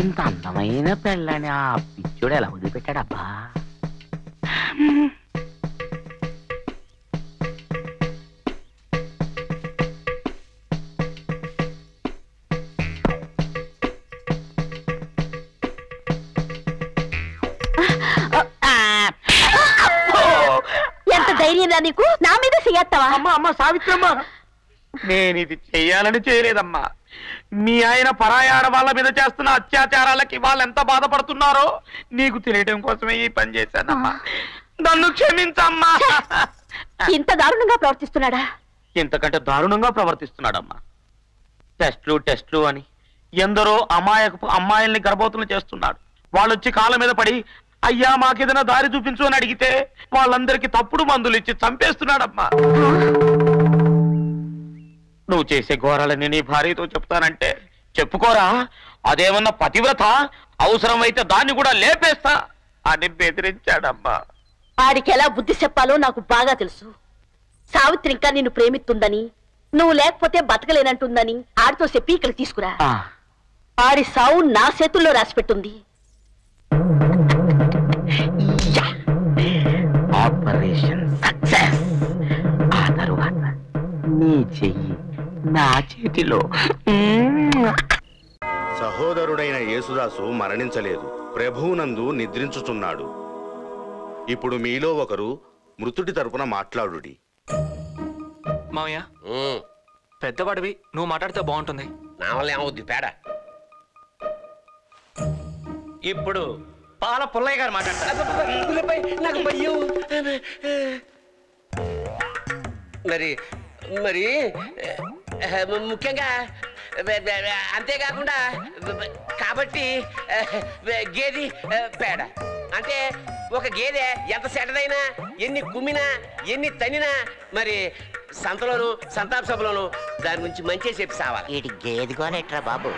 ఇంత అందమైన పెళ్ళని ఆ పిచ్చోడు ఎలా వదిలిపెట్టాడబ్బా? ఎంత ధైర్యం రా నీకు? నా మీద చెయ్యత్తావా? అమ్మా అమ్మా సావిత్రమ్మ, నేను ఇది చెయ్యాలని చేయలేదమ్మా. మీ ఆయన పరాయాడ వాళ్ళ మీద చేస్తున్న అత్యాచారాలకి వాళ్ళు ఎంత బాధపడుతున్నారో నీకు తెలియడం కోసమే ఈ పని చేశానమ్మా. నన్ను క్షమించమ్మా. ఇంత దారుణంగా ప్రవర్తిస్తున్నాడా? ఇంతకంటే దారుణంగా ప్రవర్తిస్తున్నాడమ్మా. టెస్ట్లు అని ఎందరో అమాయకపు అమ్మాయిల్ని గర్భవతులు చేస్తున్నాడు. వాళ్ళొచ్చి కాళ్ళ మీద పడి అయ్యా మాకేదైనా దారి చూపించు అని అడిగితే వాళ్ళందరికీ తప్పుడు మందులు ఇచ్చి చంపేస్తున్నాడమ్మా. నువ్వు చేసే ఘోరాలని నీ భార్యతో చెప్తానంటే చెప్పుకోరా? అదేమన్నా పతివ్రత? అవసరమైతే దాన్ని కూడా లేపేస్తా అని బెదిరించాడమ్మా. ఆడికి ఎలా బుద్ధి చెప్పాలో నాకు బాగా తెలుసు. సావిత్రి ఇంకా నిన్ను ప్రేమిస్తుందని, నువ్వు లేకపోతే బతకలేనంటుందని ఆడితో చెప్పి ఇక్కడ తీసుకురా. ఆడి సావు నా చేతుల్లో రాసిపెట్టుంది. Operation success. ఆ తరువాత నీ చెయ్యి నా చేతిలో. సహోదరుడైన యేసుదాసు మరణించలేదు, ప్రభువునందు నిద్రించుచున్నాడు. ఇప్పుడు మీలో ఒకరు మృతుడి తరపున మాట్లాడుడి. మామయ్య, పెద్దవాడివి, నువ్వు మాట్లాడితే బాగుంటుంది. నా వల్ల ఏమవుద్ది పేడ. ఇప్పుడు పాల పుల్లయ్య గారు మాట్లాడతారు. నాకు భయం. మరి మరి ముఖ్యంగా అంతేకాకుండా కాబట్టి గేది పేడ అంటే ఒక గేదె ఎంత సెటదైనా, ఎన్ని కుమ్మినా, ఎన్ని తనినా, మరి సంతలోను సంతాప సభలోను దాని నుంచి మంచి చెప్పి సావాలి. వీటి గేదిగోనేట్రా బాబు.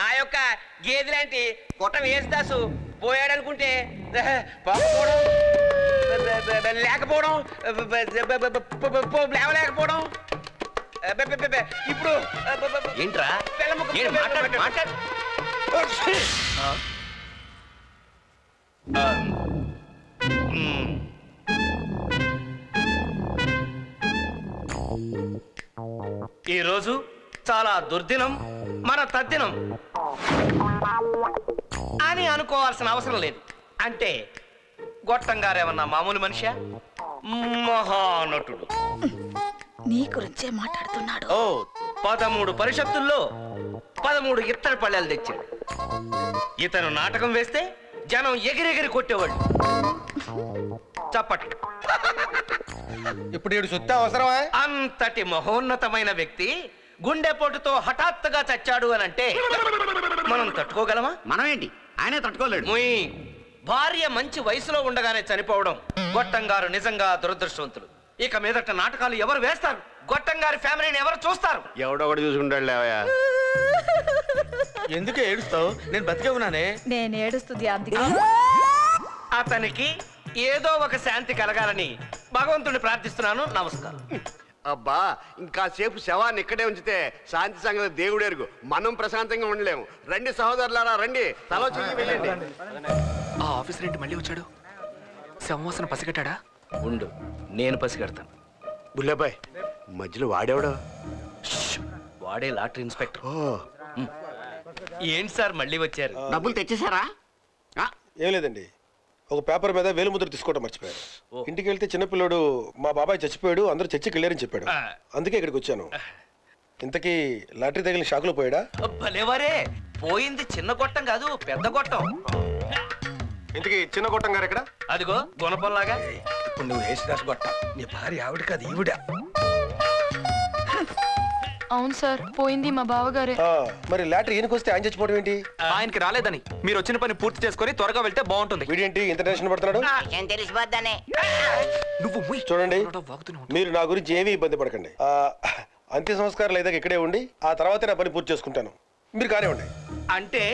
ఆ యొక్క గేదె లాంటి కొట్ట యేసుదాసు పోయాడనుకుంటే పోకపోవడం, లేకపోవడం, లేవలేకపోవడం. ఇప్పుడు ఏంట్రా మాట్లాడు. ఈరోజు చాలా దుర్దినం, మన తద్దినం అని అనుకోవాల్సిన అవసరం లేదు. అంటే గొట్టం గారేమన్నా మామూలు మనిషా? మహానటుడు. నీ గురించే మాట్లాడుతున్నాడు. 13 పరిషత్తుల్లో 13 ఇత్తడి పళ్ళాలు తెచ్చాడు. ఇతను నాటకం వేస్తే జనం ఎగిరెగిరి కొట్టేవాళ్ళు. చప్పట్లు. ఇప్పుడు ఈడు సుత్తే అవసరమా? అంతటి మహోన్నతమైన వ్యక్తి గుండెపోటుతో హఠాత్తుగా చచ్చాడు అని అంటే మనం తట్టుకోగలమా? మనమేంటి, ఆయనే తట్టుకోలేడు. భార్య మంచి వయసులో ఉండగానే చనిపోవడం గొట్టం గారు నిజంగా దురదృష్టవంతులు. ఇక మీదట నాటకాలు ఎవరు వేస్తారు? గొట్టం గారి ఫ్యామిలీని ఎవరు చూస్తారు? ఎవడొకటి చూసుకుంటాడు లేవయా. ఎందుకు ఏడుస్తావు? నేను బతికే ఉన్నానే. నేను ఏడుస్తుంది అందుకే. అతనికి ఏదో ఒక శాంతి కలగాలని భగవంతుని ప్రార్థిస్తున్నాను. నమస్కారం. అబ్బా, ఇంకాసేపు శవాన్ని ఇక్కడే ఉంచితే శాంతి సంగతి దేవుడెరుగు. మనం ప్రశాంతంగా ఉండలేము. రండి సహోదరులారా, రండి. తలో చెయ్యి వెళ్ళండి. ఆ ఆఫీసర్ ఏంటి మళ్ళీ వచ్చాడు? శవవాసన పసిగట్టాడా? ఉండు, నేను పసిగడతాను. బుల్లబాయ్, మధ్యలో వాడేవాడు? వాడే లాటరీ ఇన్స్పెక్టర్. ఏంటి సార్ మళ్ళీ వచ్చారు? డబ్బులు తెచ్చేసారా? ఏం లేదండి, ఒక పేపర్ మీద వేలు ముద్ర తీసుకోవడం మర్చిపోయారు. ఇంటికి వెళ్తే చిన్నపిల్లడు మా బాబాయ్ చచ్చిపోయాడు, అందరూ చర్చికి వెళ్ళారని చెప్పాడు. అందుకే ఇక్కడికి వచ్చాను. ఇంతకీ లాటరీ తగిలిన షాకులో పోయాడా? భలేవరే, పోయింది చిన్న గొట్టం కాదు, పెద్ద గొట్టం. ఇంతకీ చిన్న గొట్టం గారు ఎక్కడ? అదిగో గుణపంలాగా. ఇప్పుడు నువ్వు యేసుదాసు గొట్ట, నీ భార్య ఆవిడ కాదు ఈవిడ. అవును సార్, పోయింది మా బావగారే. మరి లాటరీ ఈయనకి వస్తే ఆయన చచ్చిపోవడం ఏంటి? ఆయనకి రాలేదని మీరు వచ్చిన పని పూర్తి చేసుకొని త్వరగా వెళ్తే బాగుంటుంది. వీడేంటి ఇంత టెన్షన్ పడుతున్నాడు? నువ్వు చూడండి, మీరు నా గురించి ఏమీ ఇబ్బంది పడకండి. అంత్య సంస్కారాలు అయితే ఇక్కడే ఉండి ఆ తర్వాతే నా పని పూర్తి చేసుకుంటాను. మీరు కానివ్వండి. అంటే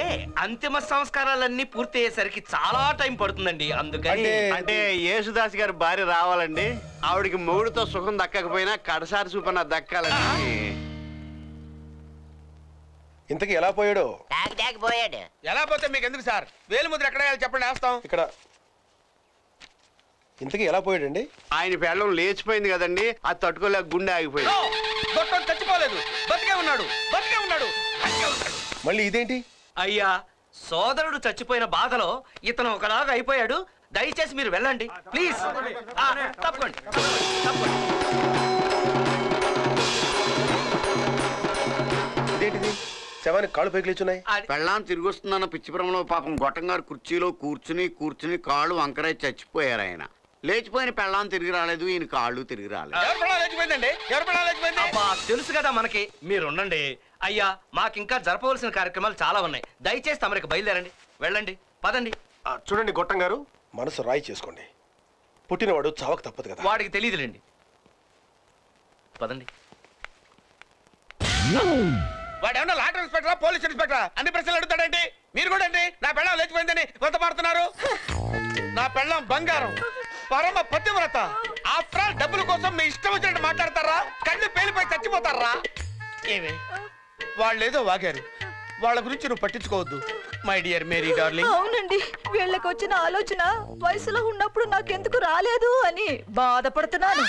అంతిమ సంస్కారాలన్నీ పూర్తి అయ్యేసరికి చాలా టైం పడుతుందండి. అందుకని అంటే యేసుదాస్ గారి భార్య రావాలండి. ఆవిడికి మొగుడుతో సుఖం దక్కకపోయినా కడసారి చూపన దక్కాలండి. ఇంతకీ ఎలా పోయాడో? పోయాడు. ఎలా పోతే మీకు ఎందుకు సార్? వేలు ముద్ర ఎక్కడ వేయాలి చెప్పండి, వేస్తాం. ఇక్కడ. ఇంతకీ ఎలా పోయాడండి? ఆయన పెళ్ళం లేచిపోయింది కదండి, అది తట్టుకోలేక గుండె ఆగిపోయింది. గొట్టం చచ్చిపోలేదు, బతికే ఉన్నాడు, బతికే ఉన్నాడు. మళ్ళీ ఇదేంటి? అయ్యా, సోదరుడు చచ్చిపోయిన బాధలో ఇతను ఒకలాగా అయిపోయాడు. దయచేసి మీరు వెళ్ళండి ప్లీజ్. తప్పకండి తప్పకండి. ఇదేంటిది? శవానికి కాళ్ళు పైకి లేచున్నాయి. పెళ్ళాం తిరిగి వస్తుందన్న పిచ్చిపురంలో పాపం గొట్టంగారు కుర్చీలో కూర్చుని కాళ్ళు వంకరై చచ్చిపోయారు. ఆయన లేచిపోయిన పెళ్ళాం తిరిగి రాలేదు, ఈయన కాళ్ళు తిరిగి రాలేదు. ఎవరి పెళ్ళాం లేచిపోయిందండి? ఎవరి పెళ్ళాం లేచిపోయింది? అబ్బా, తెలుసు కదా మనకి. మీరు ఉండండి అయ్యా, మాకింకా జరపవలసిన కార్యక్రమాలు చాలా ఉన్నాయి. దయచేసి తమరికి బయలుదేరండి, వెళ్ళండి, పదండి. చూడండి గొట్టం గారు, మనసు రాయి చేసుకోండి. పుట్టినవాడు చావక తప్పదు కదా. వాడికి తెలియదులేండి, పదండి. వాడు ఏమన్నా లాటరీ ఇన్స్పెక్టరా, పోలీస్ ఇన్స్పెక్టరా? అన్ని ప్రశ్నలు అడుగుతాడండి. మీరు కూడా అండి నా పెళ్ళాం లేచిపోయిందని వంతపాడుతున్నారు. నా పెళ్ళాం బంగారం, పరమ పతివ్రత. ఆఫ్టర్ ఆల్ డబ్బుల కోసం మీ ఇష్టం వచ్చినట్టు మాట్లాడతారా? కళ్ళు పేలిపోయి చచ్చిపోతారా? ఏమి వాళ్ళు ఏదో వాగారు, వాళ్ళ గురించి నువ్వు పట్టించుకోవద్దు మై డియర్ మేరీ డార్లింగ్. అవునండి, వీళ్ళకి వచ్చిన ఆలోచన వయసులో ఉన్నప్పుడు నాకెందుకు రాలేదు అని బాధపడుతున్నాను.